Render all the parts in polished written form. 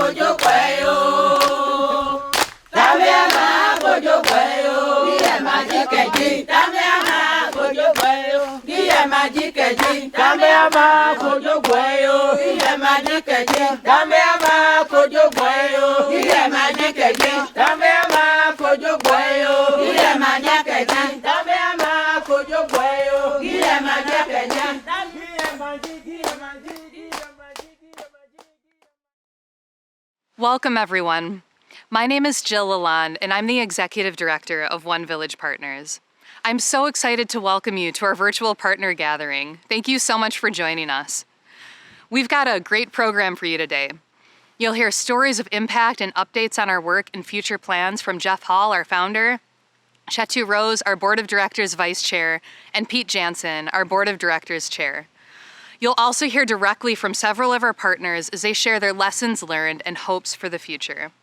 kojo kwayo. Tambiama kojo kwayo. Diye majikeji. Tambiama kojo kwayo. Diye majikeji. Tambiama kojo kwayo. Diye majikeji. Tambiama kojo kwayo. Diye majikeji. Tambiama kojo kwayo. Diye majikeji. Tambiama kojo kwayo. Diye majikeji. Welcome, everyone. My name is Jill Lalonde, and I'm the Executive Director of One Village Partners. I'm so excited to welcome you to our virtual partner gathering. Thank you so much for joining us. We've got a great program for you today. You'll hear stories of impact and updates on our work and future plans from Jeff Hall, our founder, Chetu Rose, our Board of Directors Vice Chair, and Pete Jansen, our Board of Directors Chair. You'll also hear directly from several of our partners as they share their lessons learned and hopes for the future.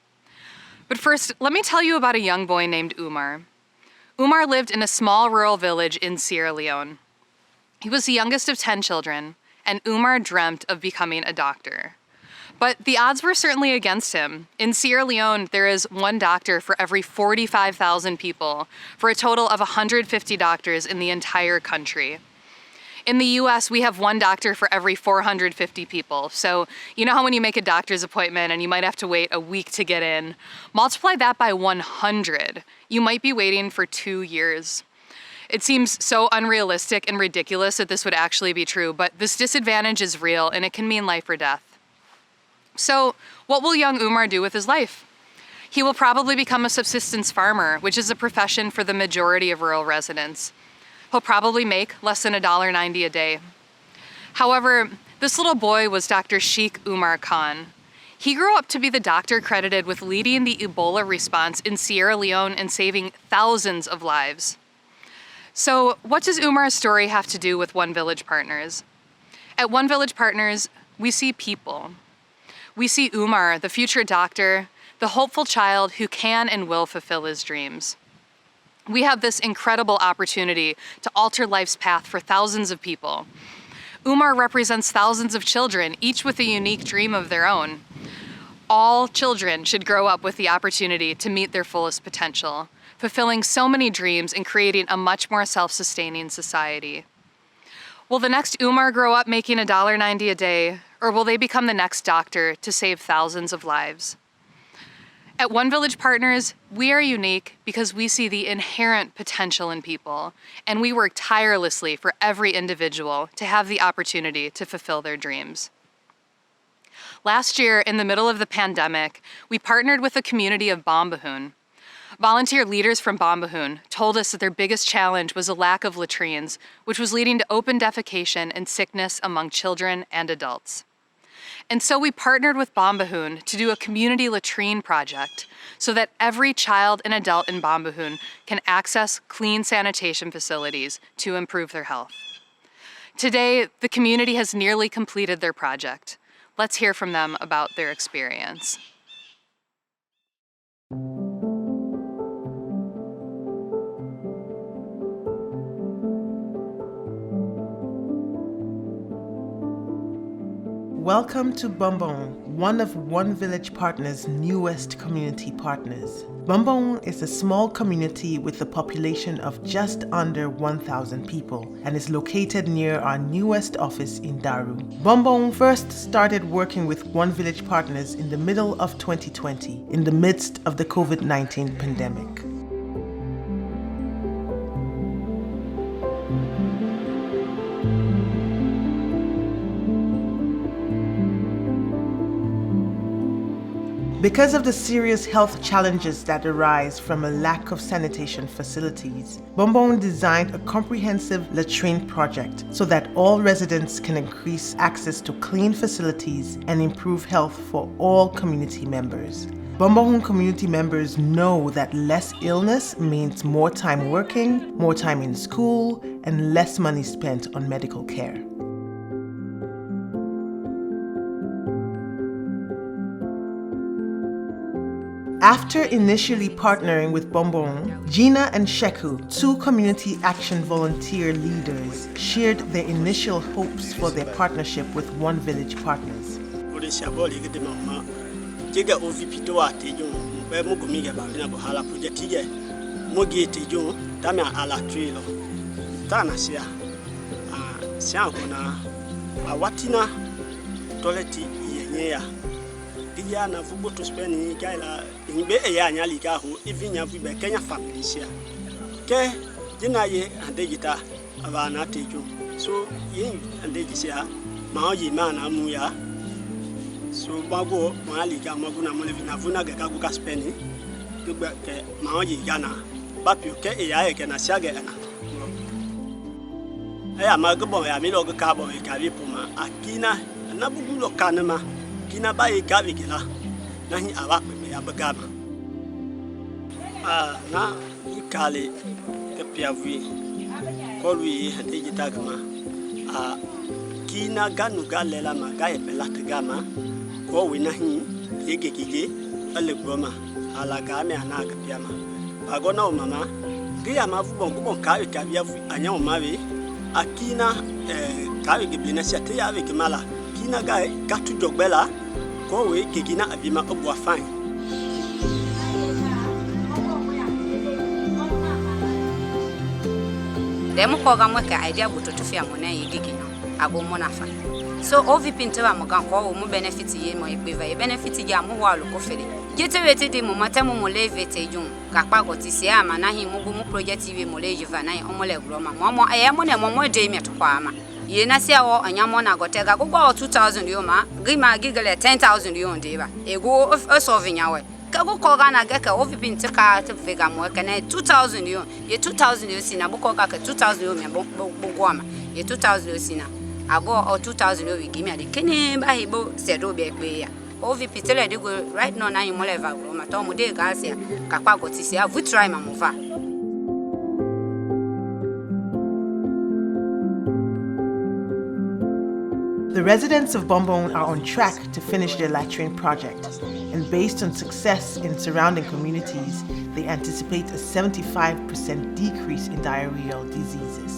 But first, let me tell you about a young boy named Umar. Umar lived in a small rural village in Sierra Leone. He was the youngest of 10 children, and Umar dreamt of becoming a doctor. But the odds were certainly against him. In Sierra Leone, there is one doctor for every 45,000 people, for a total of 150 doctors in the entire country. In the US, we have one doctor for every 450 people. So you know how when you make a doctor's appointment and you might have to wait a week to get in? Multiply that by 100. You might be waiting for 2 years. It seems so unrealistic and ridiculous that this would actually be true, but this disadvantage is real and it can mean life or death. So what will young Umar do with his life? He will probably become a subsistence farmer, which is a profession for the majority of rural residents. He'll probably make less than $1.90 a day. However, this little boy was Dr. Sheikh Umar Khan. He grew up to be the doctor credited with leading the Ebola response in Sierra Leone and saving thousands of lives. So what does Umar's story have to do with One Village Partners? At One Village Partners, we see people. We see Umar, the future doctor, the hopeful child who can and will fulfill his dreams. We have this incredible opportunity to alter life's path for thousands of people. Umar represents thousands of children, each with a unique dream of their own. All children should grow up with the opportunity to meet their fullest potential, fulfilling so many dreams and creating a much more self-sustaining society. Will the next Umar grow up making $1.90 a day, or will they become the next doctor to save thousands of lives? At One Village Partners, we are unique because we see the inherent potential in people, and we work tirelessly for every individual to have the opportunity to fulfill their dreams. Last year, in the middle of the pandemic, we partnered with the community of BOMBOHUN. Volunteer leaders from BOMBOHUN told us that their biggest challenge was a lack of latrines, which was leading to open defecation and sickness among children and adults. And so we partnered with BOMBOHUN to do a community latrine project so that every child and adult in BOMBOHUN can access clean sanitation facilities to improve their health. Today, the community has nearly completed their project. Let's hear from them about their experience. Welcome to BOMBOHUN, one of One Village Partners' newest community partners. BOMBOHUN is a small community with a population of just under 1,000 people and is located near our newest office in Daru. BOMBOHUN first started working with One Village Partners in the middle of 2020, in the midst of the COVID-19 pandemic. Because of the serious health challenges that arise from a lack of sanitation facilities, BOMBOHUN designed a comprehensive latrine project so that all residents can increase access to clean facilities and improve health for all community members. BOMBOHUN community members know that less illness means more time working, more time in school, and less money spent on medical care. After initially partnering with BOMBOHUN, Gina and Sheku, two community action volunteer leaders, shared their initial hopes for their partnership with One Village Partners. Jiga OVP to Atejon, where Mugumiga Babina Bohala project Tiga, Mogi Tejon, Damia LATRINE, Tanasia, Siankona, Awatina, Toleti, Yenia, Diana Fubo to spend in Gaila, in Bay Yaligaho, even Yavi Kenya families here. Ke, Jenaye and Degita, Avana Tejon, so Yin and Degisia, Maoji Mana Muya. So bago maliga maguna molevina vuna ga ga speni tugba ke maoji gana bapio ke ya ke na siage na aya magbo ya mi lo ga bo ka bi puma akina na bugu lo kanama kina ba yi ga bigila na hi aba pe ya bagama na ikale ke piavi ko lui hade jitagama kina ganu galela ma ga e pelata gama ko wina hi yegekige ale goma ala ga me anaga piama agona o mama dia mavu bon ka e ka bia anya o mawe akina ka e gebina siate ya ve mala kina ga gatu jogbela ko we kegina abima obu afan demo ko ga mo ka idea buto to fia mo na yegekina ago mo na fa. So OVP ntewa mogan ko mo benefit ye mo ekpeva ye benefit ya mo wa lo ko fere jete wete de mo matemo mo leve tejun ka pa go ti se ama na hi mo go mo project we mo leje va na o mo le gro ma mo e mo na mo de mi to kwa ama ye na se awo anya mo na go te ga go 2000 yo ma gima gigale 10000 yo de ba e go solve nya we ka go ko ga na ga ka OVP nte ka te vega mo ka na 2000 yo ye 2000 yo sina bu ko ka 2000 yo mi bo go ama ye 2000 yo sina ago or 2000 we give me the kene ba hibo sedo be pe ya OVP tele de go right now na him level go ma to mo de ga se ka pa go ti se avu try ma mo fa. The residents of BOMBOHUN are on track to finish their LATRINE project, and based on success in surrounding communities, they anticipate a 75% decrease in diarrheal diseases.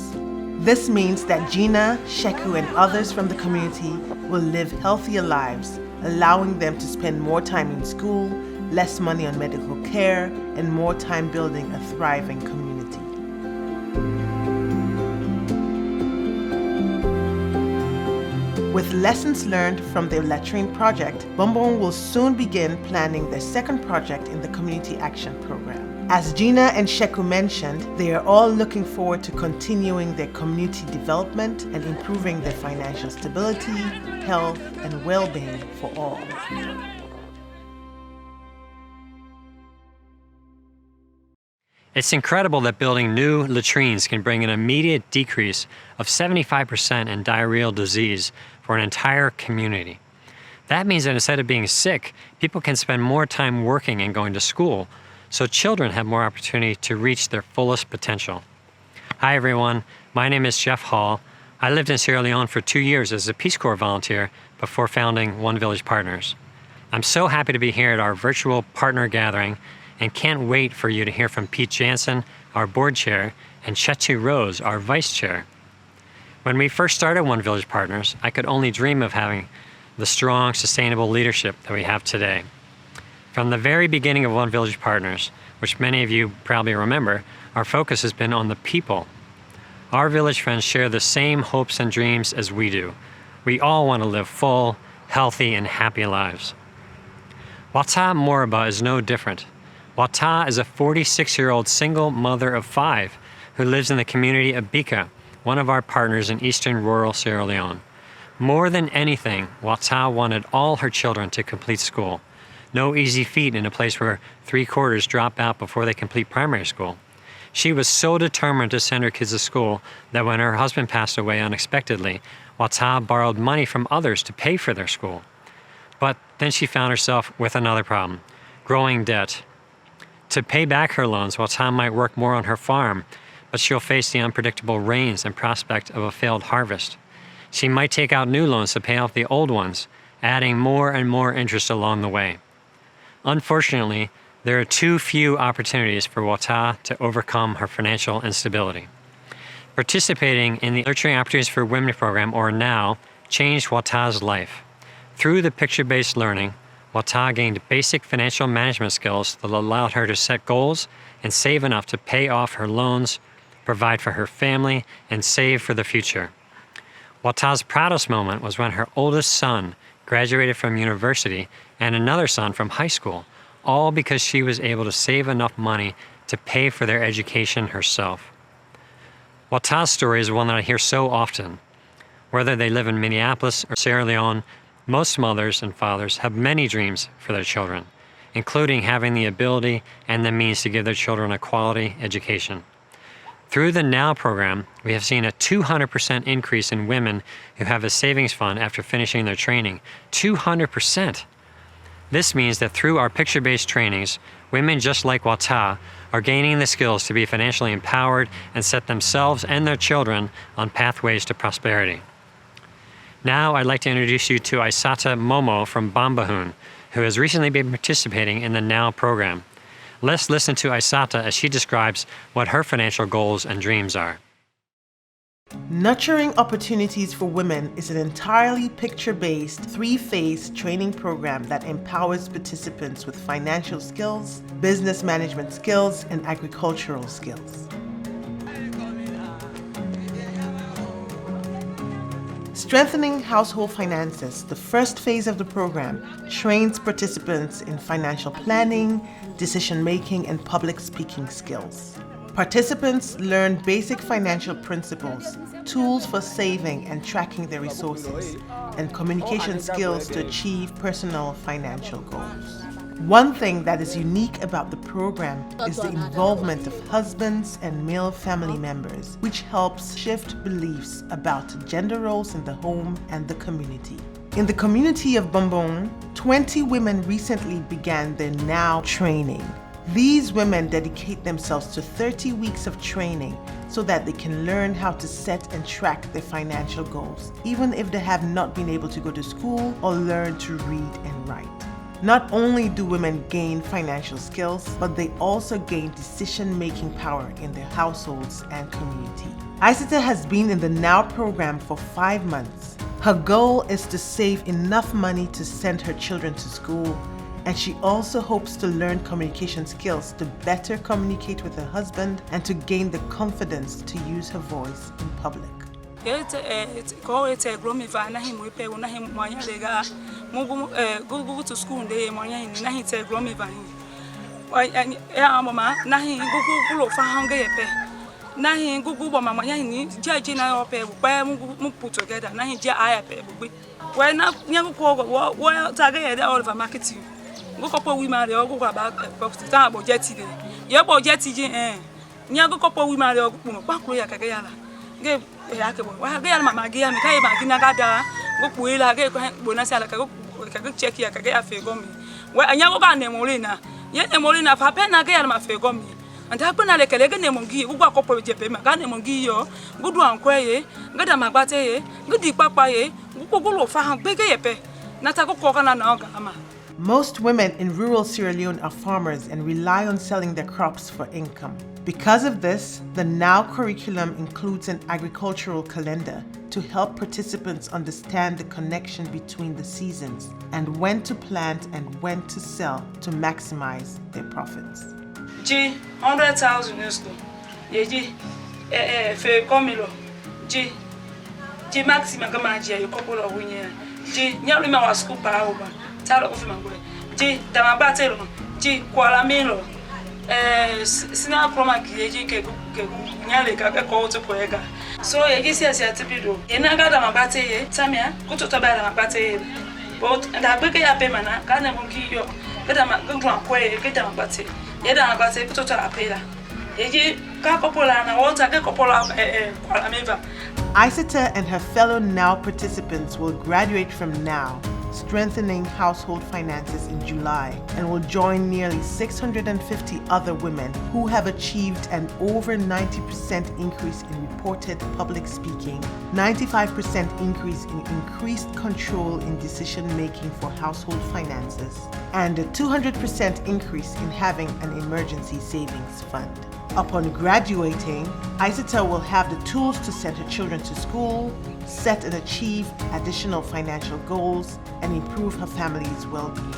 This means that Gina, Sheku, and others from the community will live healthier lives, allowing them to spend more time in school, less money on medical care, and more time building a thriving community. With lessons learned from their LATRINE project, BOMBOHUN will soon begin planning their second project in the Community Action Program. As Gina and Sheku mentioned, they are all looking forward to continuing their community development and improving their financial stability, health, and well-being for all. It's incredible that building new latrines can bring an immediate decrease of 75% in diarrheal disease for an entire community. That means that instead of being sick, people can spend more time working and going to school, so children have more opportunity to reach their fullest potential. Hi everyone, my name is Jeff Hall. I lived in Sierra Leone for 2 years as a Peace Corps volunteer before founding One Village Partners. I'm so happy to be here at our virtual partner gathering and can't wait for you to hear from Pete Jansen, our board chair, and Chetu Rose, our vice chair. When we first started One Village Partners, I could only dream of having the strong, sustainable leadership that we have today. From the very beginning of One Village Partners, which many of you probably remember, our focus has been on the people. Our village friends share the same hopes and dreams as we do. We all want to live full, healthy, and happy lives. Wata Moriba is no different. Wata is a 46-year-old single mother of 5 who lives in the community of BECKY, one of our partners in eastern rural Sierra Leone. More than anything, Wata wanted all her children to complete school. No easy feat in a place where 3/4 drop out before they complete primary school. She was so determined to send her kids to school that when her husband passed away unexpectedly, Wata borrowed money from others to pay for their school. But then she found herself with another problem, growing debt. To pay back her loans, Wata might work more on her farm, but she'll face the unpredictable rains and prospect of a failed harvest. She might take out new loans to pay off the old ones, adding more and more interest along the way. Unfortunately, there are too few opportunities for Wata to overcome her financial instability. Participating in the Nurturing Opportunities for Women program, or NOW, changed Wata's life. Through the picture-based learning, Wata gained basic financial management skills that allowed her to set goals and save enough to pay off her loans, provide for her family, and save for the future. Wata's proudest moment was when her oldest son graduated from university and another son from high school, all because she was able to save enough money to pay for their education herself. Wata's story is one that I hear so often. Whether they live in Minneapolis or Sierra Leone, most mothers and fathers have many dreams for their children, including having the ability and the means to give their children a quality education. Through the NOW program, we have seen a 200% increase in women who have a savings fund after finishing their training. 200%! This means that through our picture-based trainings, women just like Wata are gaining the skills to be financially empowered and set themselves and their children on pathways to prosperity. Now I'd like to introduce you to Aisata Momo from BOMBOHUN, who has recently been participating in the NOW program. Let's listen to Aisata as she describes what her financial goals and dreams are. Nurturing Opportunities for Women is an entirely picture-based, 3-phase training program that empowers participants with financial skills, business management skills, and agricultural skills. Strengthening Household Finances, the first phase of the program, trains participants in financial planning, decision-making, and public speaking skills. Participants learn basic financial principles, tools for saving and tracking their resources, and communication skills to achieve personal financial goals. One thing that is unique about the program is the involvement of husbands and male family members, which helps shift beliefs about gender roles in the home and the community. In the community of BOMBOHUN, 20 women recently began their NOW training. These women dedicate themselves to 30 weeks of training so that they can learn how to set and track their financial goals, even if they have not been able to go to school or learn to read and write. Not only do women gain financial skills, but they also gain decision-making power in their households and community. Aisata has been in the NOW program for 5 months. Her goal is to save enough money to send her children to school, and she also hopes to learn communication skills to better communicate with her husband and to gain the confidence to use her voice in public. Go to school day morning nahi te gromi van mama nahi go fa hange pe nahi go bo mama ni jaji na ope pa mu put together nahi ja aya pe bugbe we na nya go wo tage ye all over marketing go kopo wi ma re go ba property ta bo jeti de ye bo jeti ji nya go kopo wi ma re go mo pa kuro ya kage yala ge ya ke bo wa ge yala mama ge ya mi kai ba gina ga da go puela ge ko bonus ala ka go check ya kage afi gomi we anya go ga ne molina ye ne molina fa pe na ge ya ma fe gomi anta pe na le kele ge ne mongi go gwa kopo je pe ma ga ne mongi yo go du ankwe ye ga da magbate ye go di papa ye go lo fa han pe ge ye pe na ta go ko kana na ga ama. Most women in rural Sierra Leone are farmers and rely on selling their crops for income. Because of this, the NOW curriculum includes an agricultural calendar to help participants understand the connection between the seasons and when to plant and when to sell to maximize their profits. G 100,000 esto. Ye G fe komilo. G maximum kama G yo couple of winya. G nyalu ma wa school para oba. Talo ofi mangwe. G damabate lo. G kwala milo. Sina kroma G ke nyale ka ko to koega. So ye gi sia tipido. Ye na ga damabate ye samia ko to ba damabate ye. But and abeke ya pe mana ka na mongi yo. Ke dama go kwe ke damabate. Ye damabate ko to apela. Ye gi ka popola na wota ke popola kwala meva. Aisata and her fellow NOW participants will graduate from NOW, Strengthening Household Finances, in July, and will join nearly 650 other women who have achieved an over 90% increase in reported public speaking, 95% increase in increased control in decision-making for household finances, and a 200% increase in having an emergency savings fund. Upon graduating, Aisata will have the tools to send her children to school, set and achieve additional financial goals, and improve her family's well-being.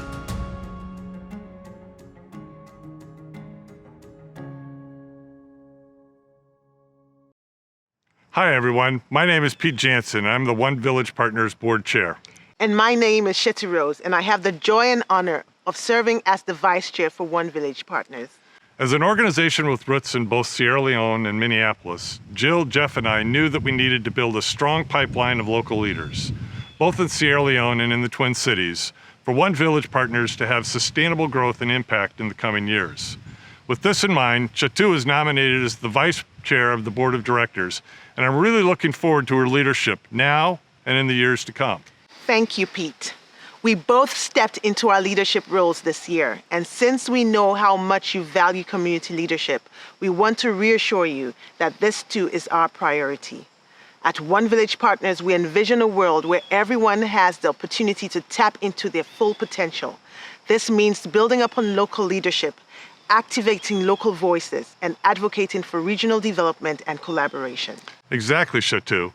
Hi everyone, my name is Pete Jansen. I'm the One Village Partners Board Chair. And my name is Shetty Rose, and I have the joy and honor of serving as the Vice Chair for One Village Partners. As an organization with roots in both Sierra Leone and Minneapolis, Jill, Jeff, and I knew that we needed to build a strong pipeline of local leaders, both in Sierra Leone and in the Twin Cities, for One Village Partners to have sustainable growth and impact in the coming years. With this in mind, Chatu is nominated as the Vice Chair of the Board of Directors, and I'm really looking forward to her leadership now and in the years to come. Thank you, Pete. We both stepped into our leadership roles this year, and since we know how much you value community leadership, we want to reassure you that this too is our priority. At One Village Partners, we envision a world where everyone has the opportunity to tap into their full potential. This means building upon local leadership, activating local voices, and advocating for regional development and collaboration. Exactly, Chatu.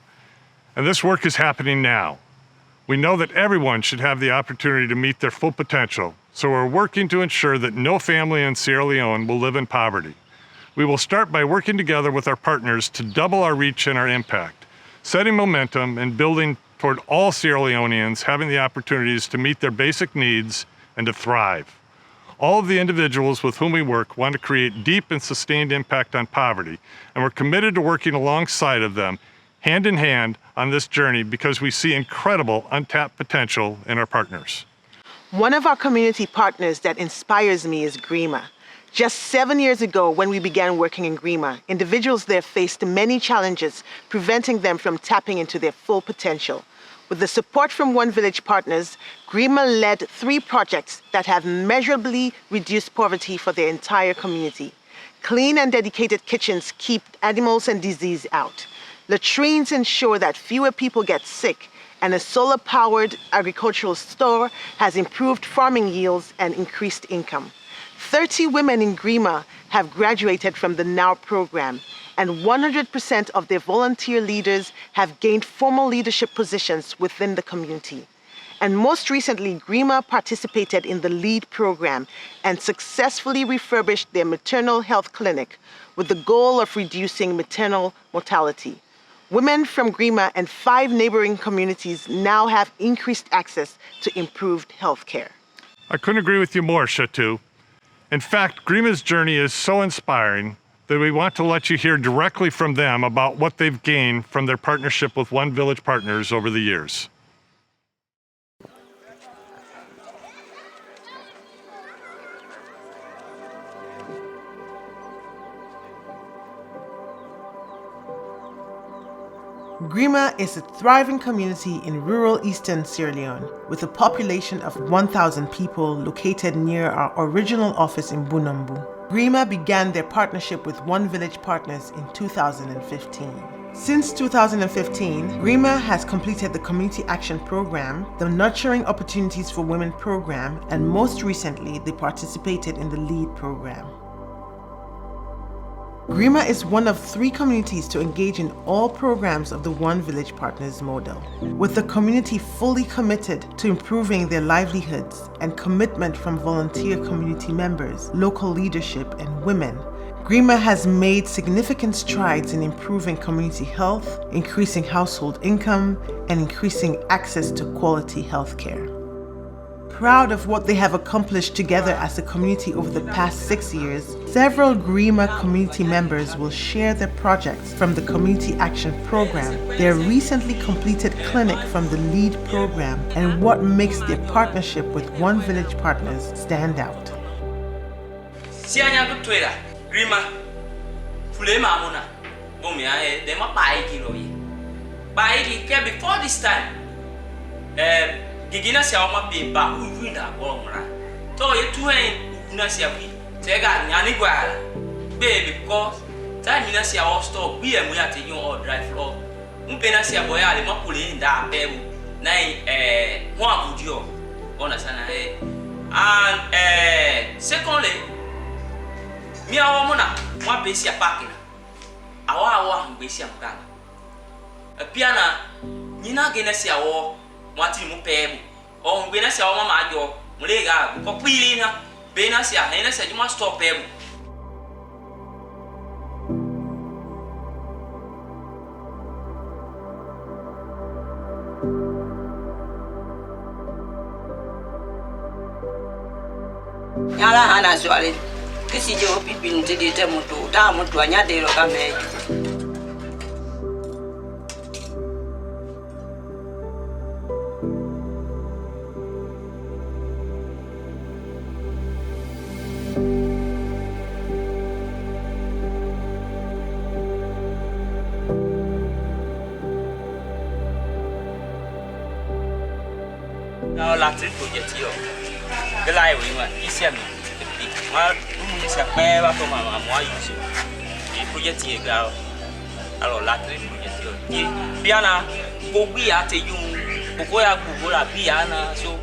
And this work is happening now. We know that everyone should have the opportunity to meet their full potential, so we're working to ensure that no family in Sierra Leone will live in poverty. We will start by working together with our partners to double our reach and our impact, setting momentum and building toward all Sierra Leoneans having the opportunities to meet their basic needs and to thrive. All of the individuals with whom we work want to create deep and sustained impact on poverty, and we're committed to working alongside of them, hand in hand, on this journey because we see incredible untapped potential in our partners. One of our community partners that inspires me is Grima. Just 7 years ago, when we began working in Grima, individuals there faced many challenges, preventing them from tapping into their full potential. With the support from One Village Partners, Grima led 3 projects that have measurably reduced poverty for their entire community. Clean and dedicated kitchens keep animals and disease out. Latrines ensure that fewer people get sick, and a solar-powered agricultural store has improved farming yields and increased income. 30 women in Grima have graduated from the NOW program, and 100% of their volunteer leaders have gained formal leadership positions within the community. And most recently, Grima participated in the LEAD program and successfully refurbished their maternal health clinic with the goal of reducing maternal mortality. Women from Grima and 5 neighboring communities now have increased access to improved health care. I couldn't agree with you more, Chatu. In fact, Grima's journey is so inspiring that we want to let you hear directly from them about what they've gained from their partnership with One Village Partners over the years. Grima is a thriving community in rural eastern Sierra Leone with a population of 1,000 people located near our original office in Bunombu. Grima began their partnership with One Village Partners in 2015. Since 2015, Grima has completed the Community Action Program, the Nurturing Opportunities for Women Program, and most recently, they participated in the LEAD program. Grima is one of 3 communities to engage in all programs of the One Village Partners model. With the community fully committed to improving their livelihoods and commitment from volunteer community members, local leadership, and women, Grima has made significant strides in improving community health, increasing household income, and increasing access to quality health care. Proud of what they have accomplished together as a community over the past 6 years, several Grima community members will share their projects from the Community Action Program, their recently completed clinic from the LEAD program, and what makes their partnership with One Village Partners stand out. Sianya Gutwera, Grima, Fulema Mona, Bomia, they might buy it. Buy it before this time. Gigina sia oma be ba uwina bomra to ye tuhen una sia wi tega nyani gwala baby because time ina sia o store bi emu ya te yon or drive floor mpe na sia boya le mapule nda bebu na ho abudio ona sana and secondly mi awo mona mwa be sia parking awa mbe sia mkana piana nyina gena sia wo mwati mu pemu o ngwena sia o mama ajo mulega ko kwilina bena sia hena sia juma stop pemu. Yala hana swali. Kisi je opipi ntidi te mutu. Ta mutu anyade ro kameji. Now LATRINE project here. The line we want is here. Ma is a pair of my more use. The project here girl. Alors LATRINE project here. Piana, Bobi at you. Boya Kubola Piana. So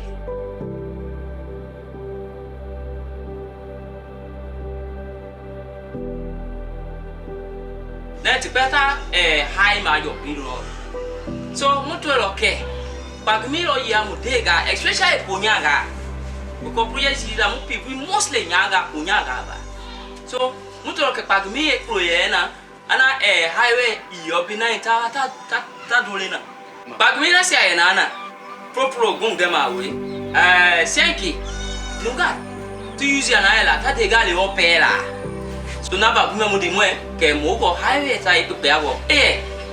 that's better high major period. So mutual okay. Bagmiro ya mudega, especially punyaga. Because projects is people mostly nyaga punyaga ba. So mutual ke bagmi proyena ana highway yobina ta dolina. Bagmira si ayana propro gungema we. Senki nuga to use an island ta dega le opera. So na bagmi mudimwe ke moko highway ta ipeago.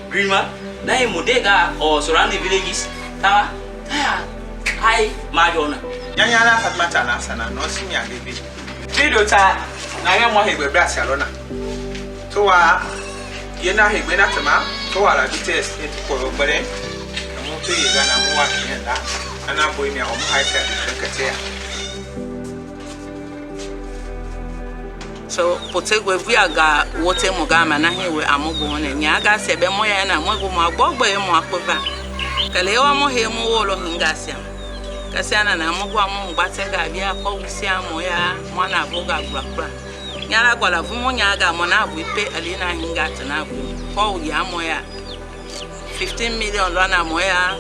Grima na mudega or surrounding villages. Tawa, hi, Madonna. Yanyala Fatmata Nasana, no senior baby. Tidota, Nayama Hebe Barcelona. Toa, Yena Hebenatama, Toa, the test it for Obere, and Motu Gana Moaki and that, and I'm going on high secretary. So, Potego, we are got water Mogama, and here we are Mogon and Yaga, Sebemoya, and Mogoma, Bogba, Moakova. Kalewa mo he mo wolo hingasia. Kasiana na mo gwa mo batega bia ko wisia mo ya mwana boga gbakra. Nyara gwala vumo nyaga mo na buipe alina hingata na bu. Ko ya mo ya 15 million rana mo ya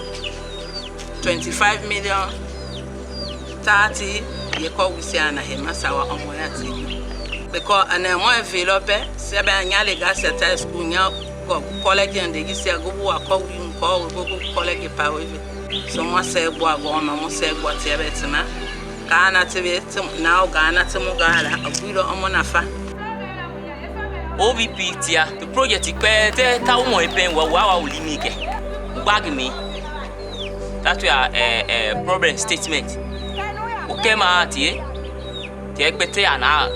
25 million 30 ye ko wisia na he masawa omo ya ti. Because ana mo envelope sebe anyale ga seta school nya college and the gisia go wa ko college power. So mo say boa go no mo say boa tie betina. Kana tebe now Ghana temugala agudo omonafa. OVP tia the project ikpe ta umo epen wa ulimike. Bag me. That we are problem statement. Okay ma tie. Tie ekpete ana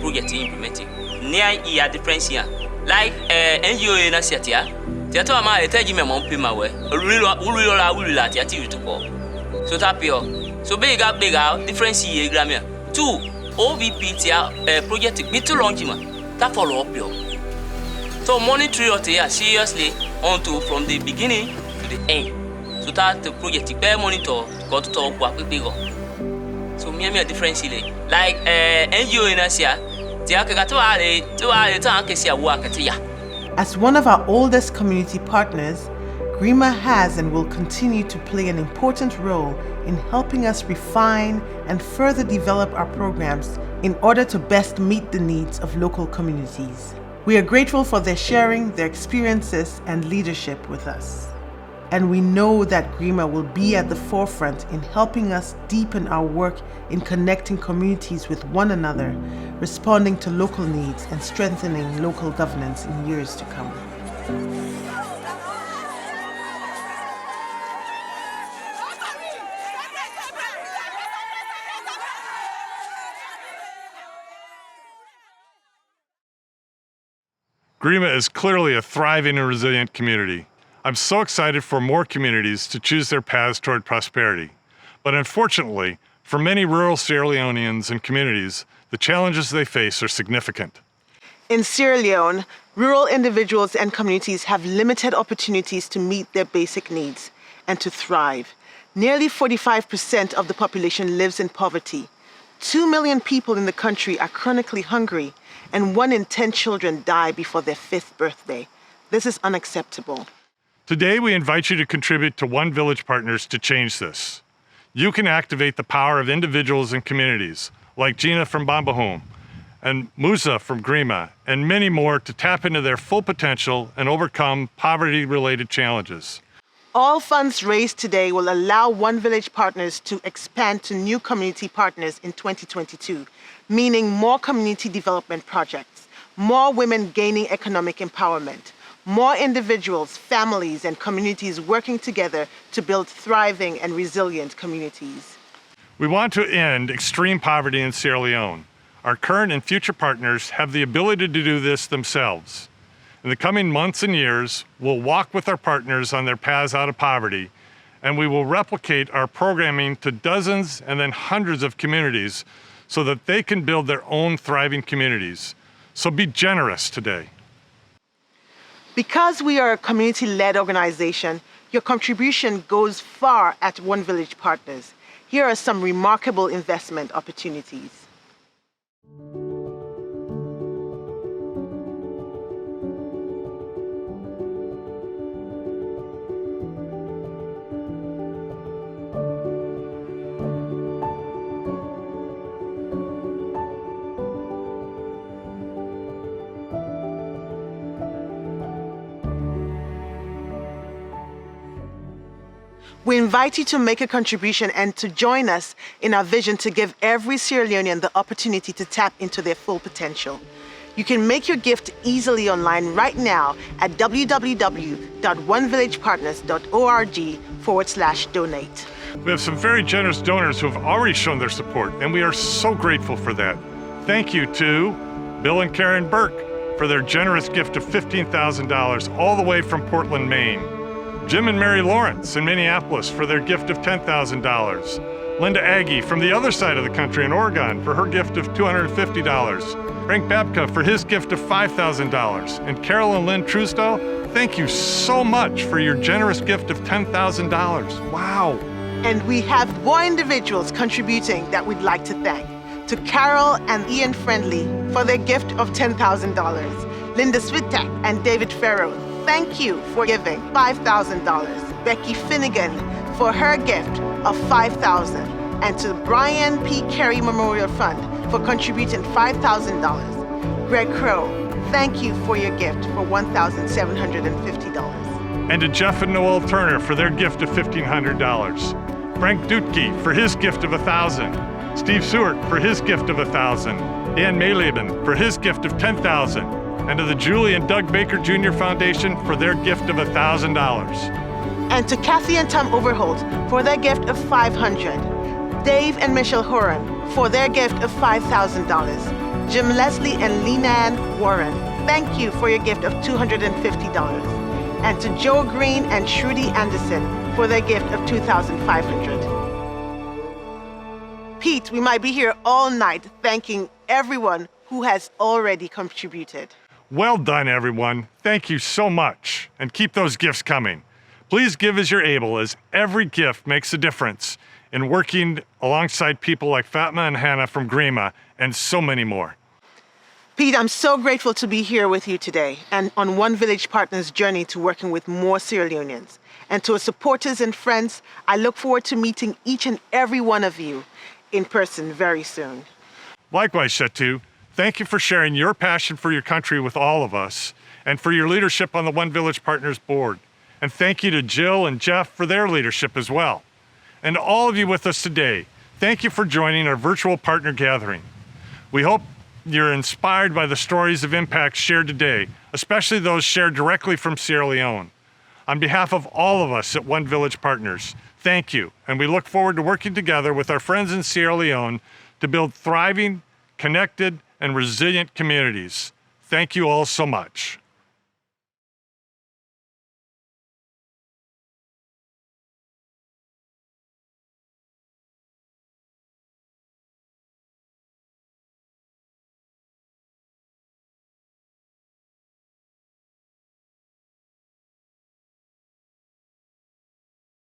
project implementing. Near iya difference here. Like NGO na siatia. Tiato ama eteji me mo pima we. Ulula tiati to ko. So tapio. So bigger difference here gramia. 2 OVP tia project bit to launch ma. That follow up yo. So monitor your tia seriously onto from the beginning to the end. So that the project be monitor go to talk wa bigger. So me a difference here. Like NGO na sia. As one of our oldest community partners, GRIMA has and will continue to play an important role in helping us refine and further develop our programs in order to best meet the needs of local communities. We are grateful for their sharing their experiences and leadership with us. And we know that GRIMA will be at the forefront in helping us deepen our work in connecting communities with one another, responding to local needs, and strengthening local governance in years to come. GRIMA is clearly a thriving and resilient community. I'm so excited for more communities to choose their paths toward prosperity. But unfortunately, for many rural Sierra Leoneans and communities, the challenges they face are significant. In Sierra Leone, rural individuals and communities have limited opportunities to meet their basic needs and to thrive. Nearly 45% of the population lives in poverty. 2 million people in the country are chronically hungry, and 1 in 10 children die before their 5th birthday. This is unacceptable. Today, we invite you to contribute to One Village Partners to change this. You can activate the power of individuals and communities, like Gina from BOMBOHUN'S, and Musa from GRIMA, and many more to tap into their full potential and overcome poverty-related challenges. All funds raised today will allow One Village Partners to expand to new community partners in 2022, meaning more community development projects, more women gaining economic empowerment, more individuals, families, and communities working together to build thriving and resilient communities. We want to end extreme poverty in Sierra Leone. Our current and future partners have the ability to do this themselves. In the coming months and years, we'll walk with our partners on their paths out of poverty, and we will replicate our programming to dozens and then hundreds of communities so that they can build their own thriving communities. So be generous today. Because we are a community-led organization, your contribution goes far at One Village Partners. Here are some remarkable investment opportunities. We invite you to make a contribution and to join us in our vision to give every Sierra Leonean the opportunity to tap into their full potential. You can make your gift easily online right now at www.onevillagepartners.org/donate. We have some very generous donors who have already shown their support, and we are so grateful for that. Thank you to Bill and Karen Burke for their generous gift of $15,000 all the way from Portland, Maine. Jim and Mary Lawrence in Minneapolis for their gift of $10,000. Linda Aggie from the other side of the country in Oregon for her gift of $250. Frank BABKA for his gift of $5,000. And Carol and Lynn Truesdell, thank you so much for your generous gift of $10,000. Wow. And we have more individuals contributing that we'd like to thank. To Carol and Ian Friendly for their gift of $10,000. Linda Switek and David Farrow, thank you for giving $5,000. Becky Finnigan for her gift of $5,000. And to the Brian P. CAREY Memorial Fund for contributing $5,000. Greg CROWE, thank you for your gift for $1,750. And to Jeff and Noelle Turner for their gift of $1,500. Frank Dutke for his gift of $1,000. Steve Seward for his gift of $1,000. Dan Mayleben for his gift of $10,000. And to the Julie and Doug Baker Jr. Foundation for their gift of $1,000. And to Kathy and Tom Overholt for their gift of $500. Dave and Michelle Horan for their gift of $5,000. Jim Leslie and LYNNANNE Warren, thank you for your gift of $250. And to Joe Green and Trudi Anderson for their gift of $2,500. Pete, we might be here all night thanking everyone who has already contributed. Well done, everyone. Thank you so much. And keep those gifts coming. Please give as you're able, as every gift makes a difference in working alongside people like Fatma and Hannah from Grima and so many more. Pete, I'm so grateful to be here with you today and on One Village Partners' journey to working with more Sierra Leoneans. And to our supporters and friends, I look forward to meeting each and every one of you in person very soon. Likewise, Shatu. Thank you for sharing your passion for your country with all of us and for your leadership on the One Village Partners board. And thank you to Jill and Jeff for their leadership as well. And to all of you with us today, thank you for joining our virtual partner gathering. We hope you're inspired by the stories of impact shared today, especially those shared directly from Sierra Leone. On behalf of all of us at One Village Partners, thank you. And we look forward to working together with our friends in Sierra Leone to build thriving, connected, and resilient communities. Thank you all so much.